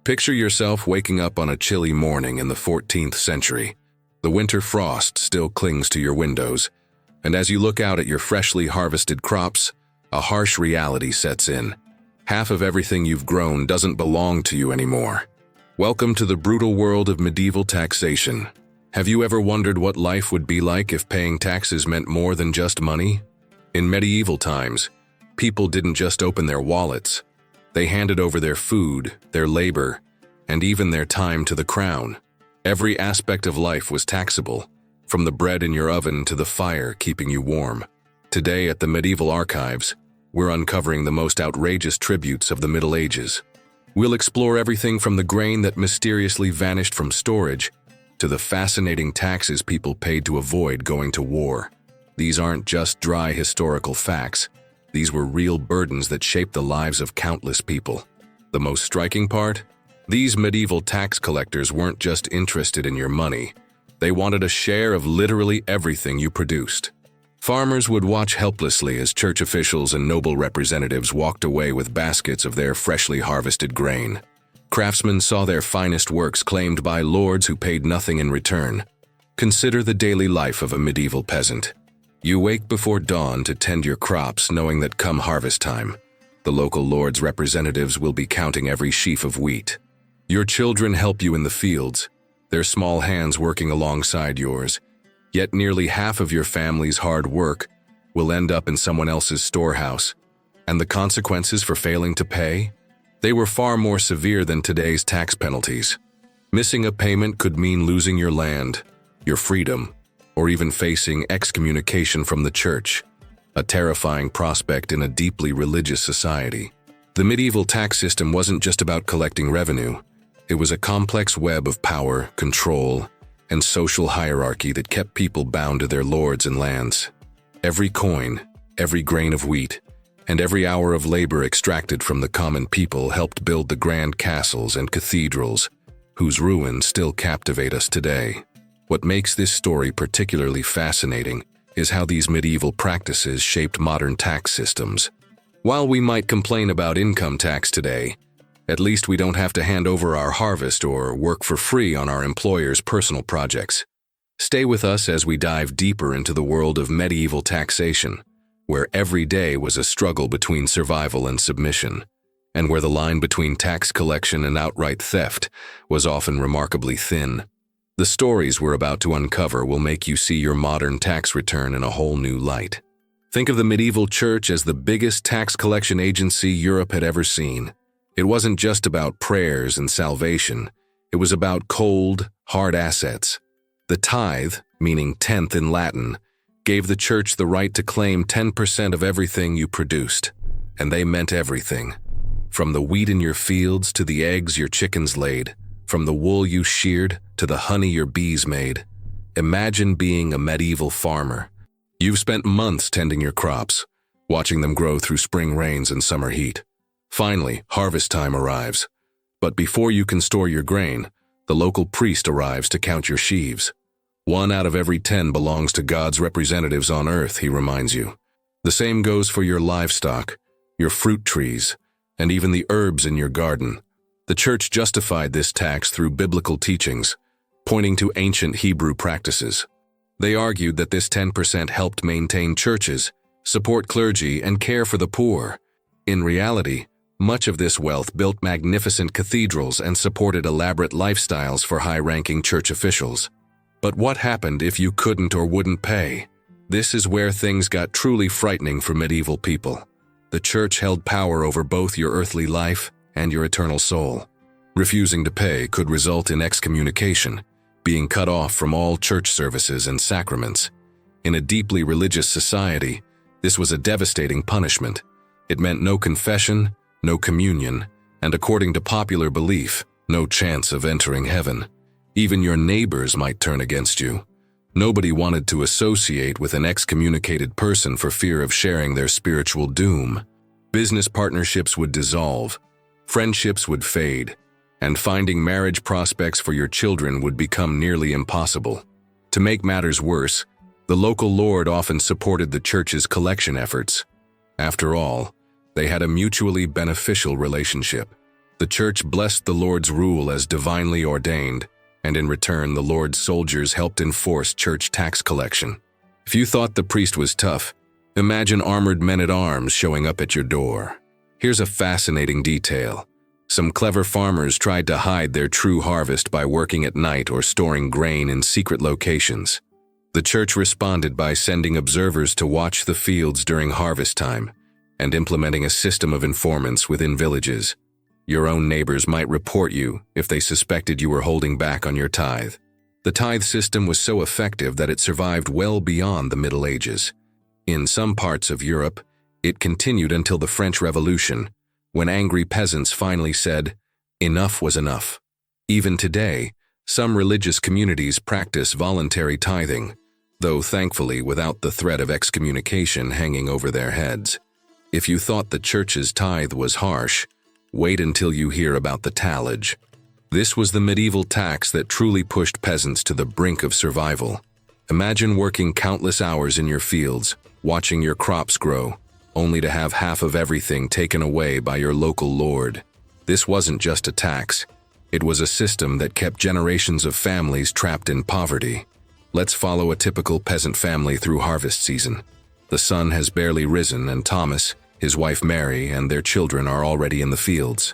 Picture yourself waking up on a chilly morning in the 14th century. The winter frost still clings to your windows, and as you look out at your freshly harvested crops, a harsh reality sets in. Half of everything you've grown doesn't belong to you anymore. Welcome to the brutal world of medieval taxation. Have you ever wondered what life would be like if paying taxes meant more than just money? In medieval times, people didn't just open their wallets. They handed over their food, their labor, and even their time to the crown. Every aspect of life was taxable, from the bread in your oven to the fire keeping you warm. Today at the Medieval Archives, we're uncovering the most outrageous tributes of the Middle Ages. We'll explore everything from the grain that mysteriously vanished from storage to the fascinating taxes people paid to avoid going to war. These aren't just dry historical facts. These were real burdens that shaped the lives of countless people. The most striking part? These medieval tax collectors weren't just interested in your money. They wanted a share of literally everything you produced. Farmers would watch helplessly as church officials and noble representatives walked away with baskets of their freshly harvested grain. Craftsmen saw their finest works claimed by lords who paid nothing in return. Consider the daily life of a medieval peasant. You wake before dawn to tend your crops, knowing that come harvest time, the local lord's representatives will be counting every sheaf of wheat. Your children help you in the fields, their small hands working alongside yours. Yet nearly half of your family's hard work will end up in someone else's storehouse. And the consequences for failing to pay? They were far more severe than today's tax penalties. Missing a payment could mean losing your land, your freedom, or even facing excommunication from the church, a terrifying prospect in a deeply religious society. The medieval tax system wasn't just about collecting revenue. It was a complex web of power, control, and social hierarchy that kept people bound to their lords and lands. Every coin, every grain of wheat, and every hour of labor extracted from the common people helped build the grand castles and cathedrals, whose ruins still captivate us today. What makes this story particularly fascinating is how these medieval practices shaped modern tax systems. While we might complain about income tax today, at least we don't have to hand over our harvest or work for free on our employer's personal projects. Stay with us as we dive deeper into the world of medieval taxation, where every day was a struggle between survival and submission, and where the line between tax collection and outright theft was often remarkably thin. The stories we're about to uncover will make you see your modern tax return in a whole new light. Think of the medieval church as the biggest tax collection agency Europe had ever seen. It wasn't just about prayers and salvation. It was about cold, hard assets. The tithe, meaning tenth in Latin, gave the church the right to claim 10% of everything you produced. And they meant everything. From the wheat in your fields to the eggs your chickens laid, from the wool you sheared to the honey your bees made. Imagine being a medieval farmer. You've spent months tending your crops, watching them grow through spring rains and summer heat. Finally, harvest time arrives. But before you can store your grain, the local priest arrives to count your sheaves. 1 out of every 10 belongs to God's representatives on earth, he reminds you. The same goes for your livestock, your fruit trees, and even the herbs in your garden. The church justified this tax through biblical teachings, pointing to ancient Hebrew practices. They argued that this 10% helped maintain churches, support clergy, and care for the poor. In reality, much of this wealth built magnificent cathedrals and supported elaborate lifestyles for high-ranking church officials. But what happened if you couldn't or wouldn't pay? This is where things got truly frightening for medieval people. The church held power over both your earthly life and your eternal soul. Refusing to pay could result in excommunication, being cut off from all church services and sacraments. In a deeply religious society, this was a devastating punishment. It meant no confession, no communion, and according to popular belief, no chance of entering heaven. Even your neighbors might turn against you. Nobody wanted to associate with an excommunicated person for fear of sharing their spiritual doom. Business partnerships would dissolve, friendships would fade, and finding marriage prospects for your children would become nearly impossible. To make matters worse, the local lord often supported the church's collection efforts. After all, they had a mutually beneficial relationship. The church blessed the Lord's rule as divinely ordained, and in return the Lord's soldiers helped enforce church tax collection. If you thought the priest was tough, imagine armored men-at-arms showing up at your door. Here's a fascinating detail. Some clever farmers tried to hide their true harvest by working at night or storing grain in secret locations. The church responded by sending observers to watch the fields during harvest time and implementing a system of informants within villages. Your own neighbors might report you if they suspected you were holding back on your tithe. The tithe system was so effective that it survived well beyond the Middle Ages. In some parts of Europe, it continued until the French Revolution, when angry peasants finally said, enough was enough. Even today, some religious communities practice voluntary tithing, though thankfully without the threat of excommunication hanging over their heads. If you thought the church's tithe was harsh, wait until you hear about the tallage. This was the medieval tax that truly pushed peasants to the brink of survival. Imagine working countless hours in your fields, watching your crops grow, only to have half of everything taken away by your local lord. This wasn't just a tax. It was a system that kept generations of families trapped in poverty. Let's follow a typical peasant family through harvest season. The sun has barely risen and Thomas, his wife Mary, and their children are already in the fields.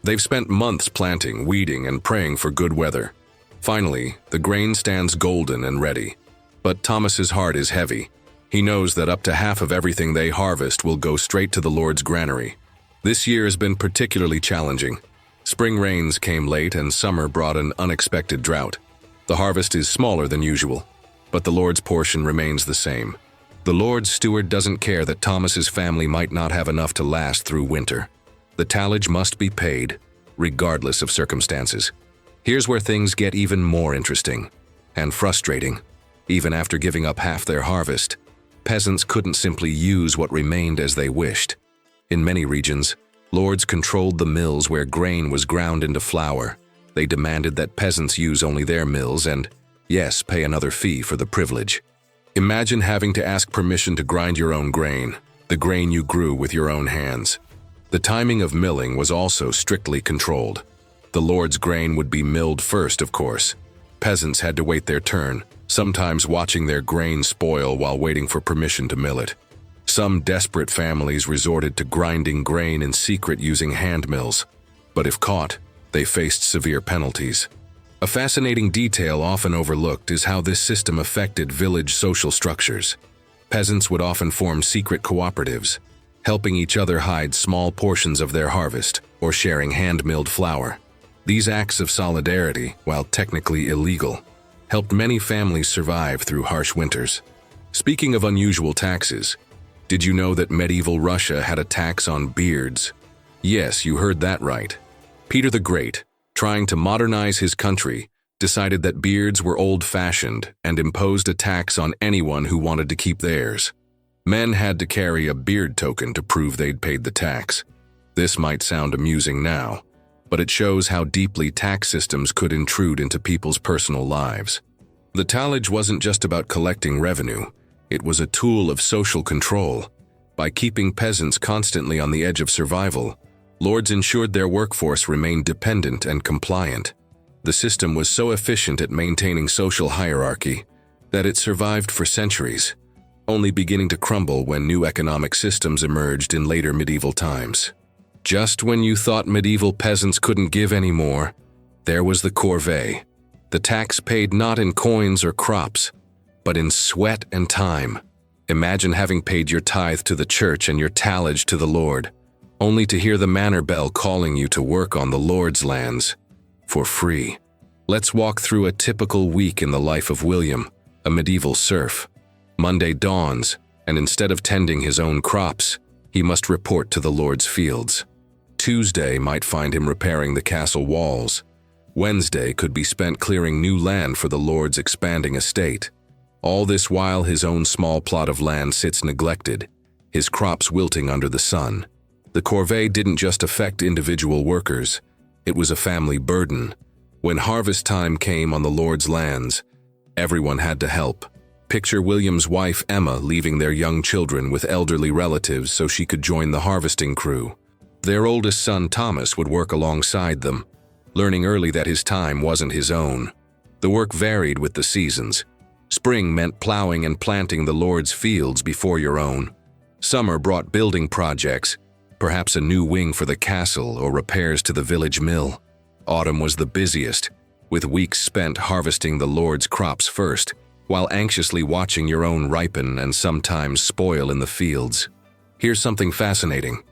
They've spent months planting, weeding, and praying for good weather. Finally, the grain stands golden and ready. But Thomas's heart is heavy. He knows that up to half of everything they harvest will go straight to the Lord's granary. This year has been particularly challenging. Spring rains came late and summer brought an unexpected drought. The harvest is smaller than usual, but the Lord's portion remains the same. The Lord's steward doesn't care that Thomas's family might not have enough to last through winter. The tallage must be paid, regardless of circumstances. Here's where things get even more interesting and frustrating. Even after giving up half their harvest, peasants couldn't simply use what remained as they wished. In many regions, lords controlled the mills where grain was ground into flour. They demanded that peasants use only their mills and, yes, pay another fee for the privilege. Imagine having to ask permission to grind your own grain, the grain you grew with your own hands. The timing of milling was also strictly controlled. The Lord's grain would be milled first, of course. Peasants had to wait their turn, sometimes watching their grain spoil while waiting for permission to mill it. Some desperate families resorted to grinding grain in secret using hand mills, but if caught, they faced severe penalties. A fascinating detail often overlooked is how this system affected village social structures. Peasants would often form secret cooperatives, helping each other hide small portions of their harvest or sharing hand-milled flour. These acts of solidarity, while technically illegal, helped many families survive through harsh winters. Speaking of unusual taxes, did you know that medieval Russia had a tax on beards? Yes, you heard that right. Peter the Great, trying to modernize his country, decided that beards were old-fashioned and imposed a tax on anyone who wanted to keep theirs. Men had to carry a beard token to prove they'd paid the tax. This might sound amusing now, but it shows how deeply tax systems could intrude into people's personal lives. The tallage wasn't just about collecting revenue, it was a tool of social control. By keeping peasants constantly on the edge of survival, lords ensured their workforce remained dependent and compliant. The system was so efficient at maintaining social hierarchy that it survived for centuries, only beginning to crumble when new economic systems emerged in later medieval times. Just when you thought medieval peasants couldn't give anymore, there was the corvée, the tax paid not in coins or crops, but in sweat and time. Imagine having paid your tithe to the church and your tallage to the Lord, only to hear the manor bell calling you to work on the Lord's lands for free. Let's walk through a typical week in the life of William, a medieval serf. Monday dawns, and instead of tending his own crops, he must report to the Lord's fields. Tuesday might find him repairing the castle walls. Wednesday could be spent clearing new land for the Lord's expanding estate. All this while his own small plot of land sits neglected, his crops wilting under the sun. The corvée didn't just affect individual workers, it was a family burden. When harvest time came on the Lord's lands, everyone had to help. Picture William's wife Emma leaving their young children with elderly relatives so she could join the harvesting crew. Their oldest son, Thomas, would work alongside them, learning early that his time wasn't his own. The work varied with the seasons. Spring meant plowing and planting the Lord's fields before your own. Summer brought building projects, perhaps a new wing for the castle or repairs to the village mill. Autumn was the busiest, with weeks spent harvesting the Lord's crops first, while anxiously watching your own ripen and sometimes spoil in the fields. Here's something fascinating.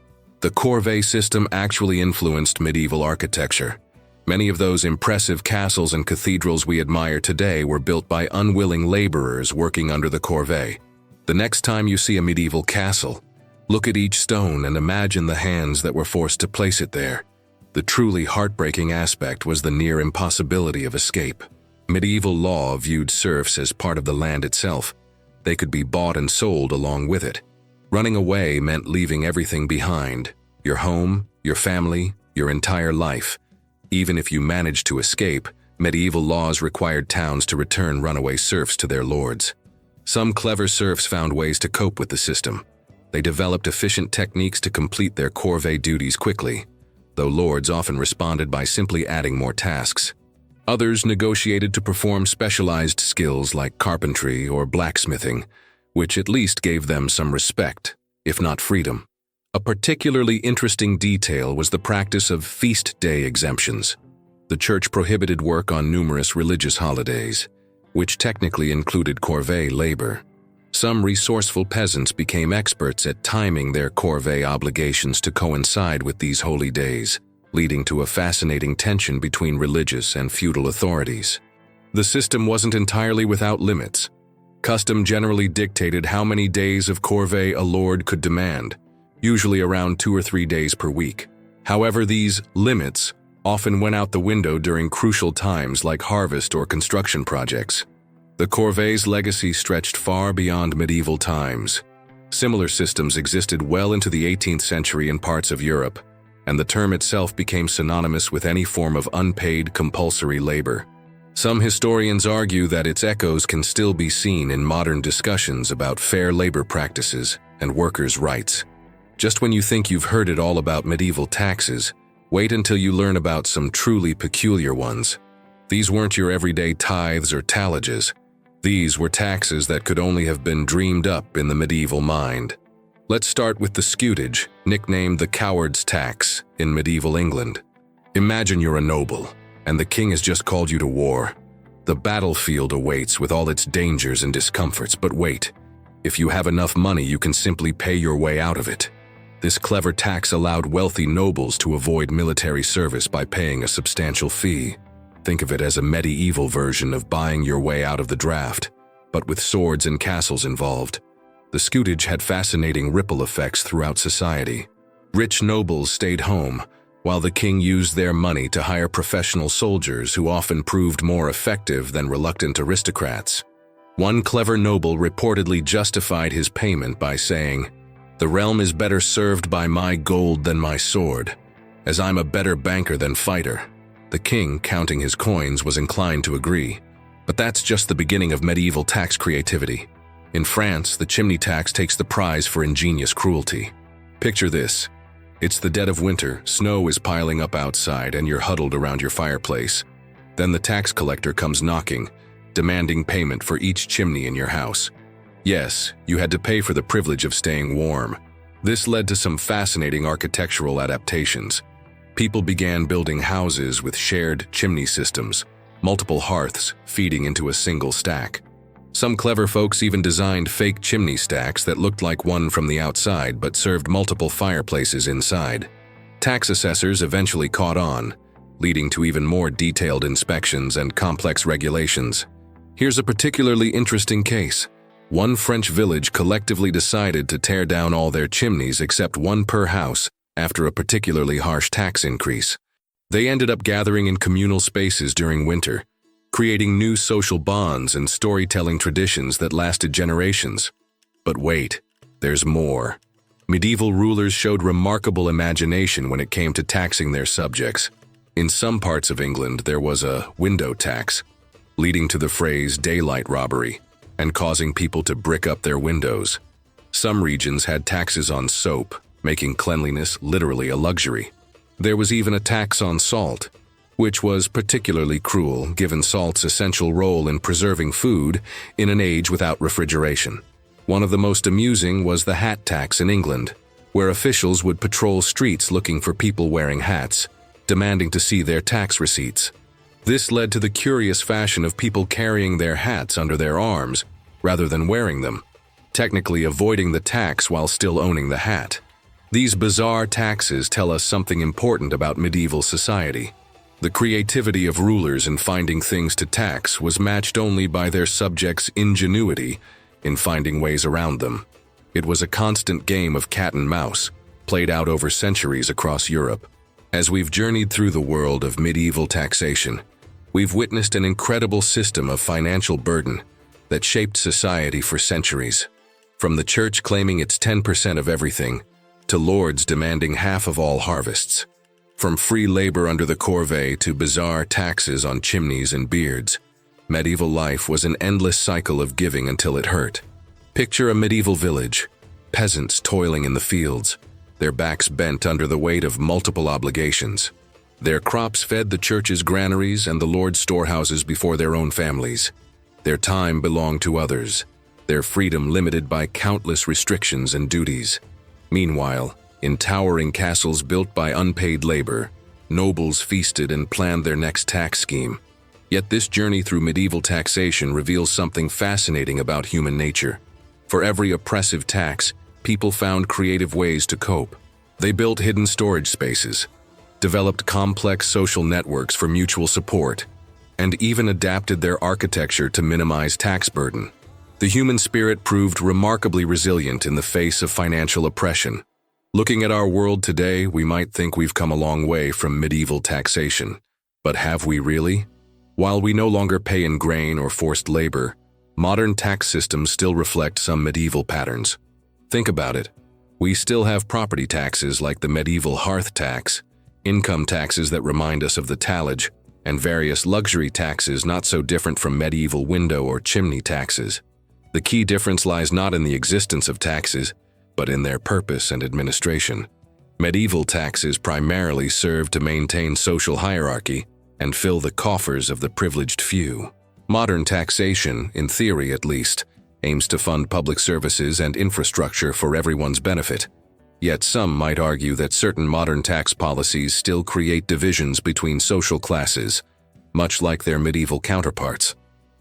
The corvée system actually influenced medieval architecture. Many of those impressive castles and cathedrals we admire today were built by unwilling laborers working under the corvée. The next time you see a medieval castle, look at each stone and imagine the hands that were forced to place it there. The truly heartbreaking aspect was the near impossibility of escape. Medieval law viewed serfs as part of the land itself. They could be bought and sold along with it. Running away meant leaving everything behind: your home, your family, your entire life. Even if you managed to escape, medieval laws required towns to return runaway serfs to their lords. Some clever serfs found ways to cope with the system. They developed efficient techniques to complete their corvée duties quickly, though lords often responded by simply adding more tasks. Others negotiated to perform specialized skills like carpentry or blacksmithing, which at least gave them some respect, if not freedom. A particularly interesting detail was the practice of feast day exemptions. The church prohibited work on numerous religious holidays, which technically included corvée labor. Some resourceful peasants became experts at timing their corvée obligations to coincide with these holy days, leading to a fascinating tension between religious and feudal authorities. The system wasn't entirely without limits. Custom generally dictated how many days of corvée a lord could demand, usually around 2 or 3 days per week. However, these limits often went out the window during crucial times like harvest or construction projects. The corvée's legacy stretched far beyond medieval times. Similar systems existed well into the 18th century in parts of Europe, and the term itself became synonymous with any form of unpaid compulsory labor. Some historians argue that its echoes can still be seen in modern discussions about fair labor practices and workers' rights. Just when you think you've heard it all about medieval taxes, wait until you learn about some truly peculiar ones. These weren't your everyday tithes or tallages. These were taxes that could only have been dreamed up in the medieval mind. Let's start with the scutage, nicknamed the coward's tax in medieval England. Imagine you're a noble, and the king has just called you to war. The battlefield awaits with all its dangers and discomforts, but wait. If you have enough money, you can simply pay your way out of it. This clever tax allowed wealthy nobles to avoid military service by paying a substantial fee. Think of it as a medieval version of buying your way out of the draft, but with swords and castles involved. The scutage had fascinating ripple effects throughout society. Rich nobles stayed home, while the king used their money to hire professional soldiers who often proved more effective than reluctant aristocrats. One clever noble reportedly justified his payment by saying, "The realm is better served by my gold than my sword, as I'm a better banker than fighter." The king, counting his coins, was inclined to agree. But that's just the beginning of medieval tax creativity. In France, the chimney tax takes the prize for ingenious cruelty. Picture this. It's the dead of winter, snow is piling up outside, and you're huddled around your fireplace. Then the tax collector comes knocking, demanding payment for each chimney in your house. Yes, you had to pay for the privilege of staying warm. This led to some fascinating architectural adaptations. People began building houses with shared chimney systems, multiple hearths feeding into a single stack. Some clever folks even designed fake chimney stacks that looked like one from the outside but served multiple fireplaces inside. Tax assessors eventually caught on, leading to even more detailed inspections and complex regulations. Here's a particularly interesting case. One French village collectively decided to tear down all their chimneys except one per house after a particularly harsh tax increase. They ended up gathering in communal spaces during winter, creating new social bonds and storytelling traditions that lasted generations. But wait, there's more. Medieval rulers showed remarkable imagination when it came to taxing their subjects. In some parts of England, there was a window tax, leading to the phrase daylight robbery, and causing people to brick up their windows. Some regions had taxes on soap, making cleanliness literally a luxury. There was even a tax on salt, which was particularly cruel given salt's essential role in preserving food in an age without refrigeration. One of the most amusing was the hat tax in England, where officials would patrol streets looking for people wearing hats, demanding to see their tax receipts. This led to the curious fashion of people carrying their hats under their arms rather than wearing them, technically avoiding the tax while still owning the hat. These bizarre taxes tell us something important about medieval society. The creativity of rulers in finding things to tax was matched only by their subjects' ingenuity in finding ways around them. It was a constant game of cat and mouse, played out over centuries across Europe. As we've journeyed through the world of medieval taxation, we've witnessed an incredible system of financial burden that shaped society for centuries. From the church claiming its 10% of everything, to lords demanding half of all harvests. From free labor under the corvée to bizarre taxes on chimneys and beards, medieval life was an endless cycle of giving until it hurt. Picture a medieval village, peasants toiling in the fields, their backs bent under the weight of multiple obligations. Their crops fed the church's granaries and the lord's storehouses before their own families. Their time belonged to others, their freedom limited by countless restrictions and duties. Meanwhile, in towering castles built by unpaid labor, nobles feasted and planned their next tax scheme. Yet this journey through medieval taxation reveals something fascinating about human nature. For every oppressive tax, people found creative ways to cope. They built hidden storage spaces, developed complex social networks for mutual support, and even adapted their architecture to minimize tax burden. The human spirit proved remarkably resilient in the face of financial oppression. Looking at our world today, we might think we've come a long way from medieval taxation. But have we really? While we no longer pay in grain or forced labor, modern tax systems still reflect some medieval patterns. Think about it. We still have property taxes like the medieval hearth tax, income taxes that remind us of the tallage, and various luxury taxes not so different from medieval window or chimney taxes. The key difference lies not in the existence of taxes, but in their purpose and administration. Medieval taxes primarily served to maintain social hierarchy and fill the coffers of the privileged few. Modern taxation, in theory at least, aims to fund public services and infrastructure for everyone's benefit. Yet some might argue that certain modern tax policies still create divisions between social classes, much like their medieval counterparts.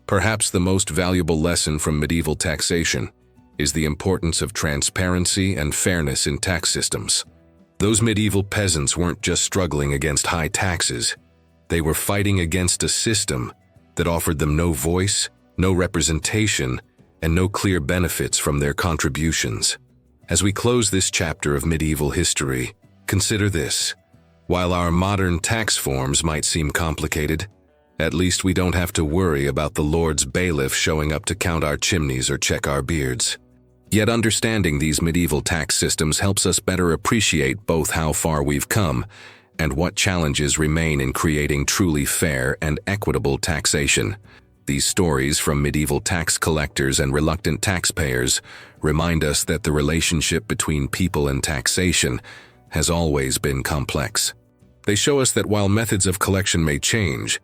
Perhaps the most valuable lesson from medieval taxation is the importance of transparency and fairness in tax systems. Those medieval peasants weren't just struggling against high taxes. They were fighting against a system that offered them no voice, no representation, and no clear benefits from their contributions. As we close this chapter of medieval history, consider this. While our modern tax forms might seem complicated, at least we don't have to worry about the Lord's bailiff showing up to count our chimneys or check our beards. Yet understanding these medieval tax systems helps us better appreciate both how far we've come and what challenges remain in creating truly fair and equitable taxation. These stories from medieval tax collectors and reluctant taxpayers remind us that the relationship between people and taxation has always been complex. They show us that while methods of collection may change,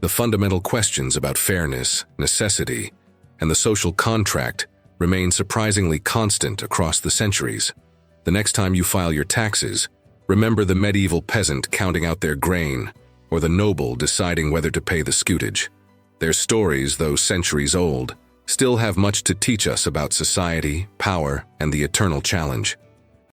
the fundamental questions about fairness, necessity, and the social contract remain surprisingly constant across the centuries. The next time you file your taxes, remember the medieval peasant counting out their grain, or the noble deciding whether to pay the scutage. Their stories, though centuries old, still have much to teach us about society, power, and the eternal challenge.